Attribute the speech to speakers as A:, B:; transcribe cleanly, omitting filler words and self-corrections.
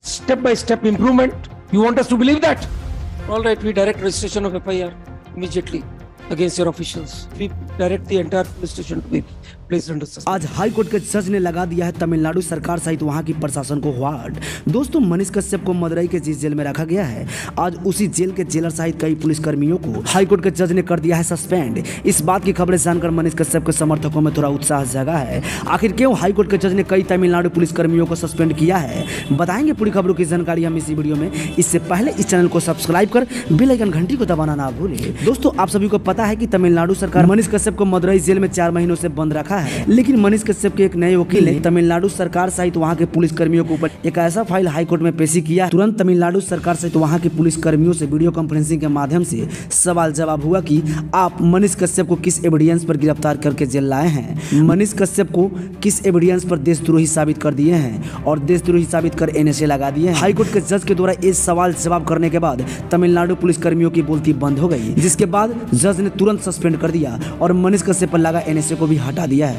A: Step by step improvement. You want us to believe that? All right, we direct registration of FIR immediately against your officials. We direct the entire police station to be placed under suspension.
B: आज high court के जज ने लगा दिया है तमिलनाडु सरकार सहित वहां की प्रशासन को वार्ड। दोस्तों, मनीष कश्यप को मदुरई के जिस जेल में रखा गया है, आज उसी जेल के जेलर सहित कई पुलिस कर्मियों को हाई कोर्ट के जज ने कर दिया है सस्पेंड। इस बात की खबरें जानकर मनीष कश्यप के समर्थकों में थोड़ा उत्साह जगा है। आखिर क्यों हाई कोर्ट के जज ने कई तमिलनाडु पुलिस कर्मियों को सस्पेंड किया है, बताएंगे पूरी खबरों की जानकारी हम इसी वीडियो में। इससे पहले इस चैनल को सब्सक्राइब कर बेल आइकन घंटी को दबाना ना भूलें। दोस्तों, आप सभी को पता है कि तमिलनाडु सरकार मनीष कश्यप को मदुरई जेल में 4 महीनों से बंद रखा है, लेकिन मनीष कश्यप के एक नए वकील ने तमिलनाडु सरकार सहित वहां के पुलिस कर्मियों के ऊपर एक ऐसा फाइल हाई कोर्ट में पेशी किया। तुरंत तमिलनाडु सरकार सहित वहां के पुलिस कर्मियों से वीडियो कॉन्फ्रेंसिंग के माध्यम से सवाल जवाब हुआ कि आप मनीष कश्यप को किस एविडेंस पर गिरफ्तार करके जेल लाए हैं, मनीष कश्यप को किस एविडेंस पर देशद्रोही साबित कर दिए हैं और देशद्रोही साबित कर NSA लगा दिए हैं। हाई कोर्ट के जज के द्वारा ये सवाल जवाब करने के बाद तमिलनाडु पुलिस कर्मियों की बोलती बंद हो गई, जिसके बाद जज ने तुरंत सस्पेंड कर दिया और मनीष कश्यप पर लगा NSA को भी हटा दिया है।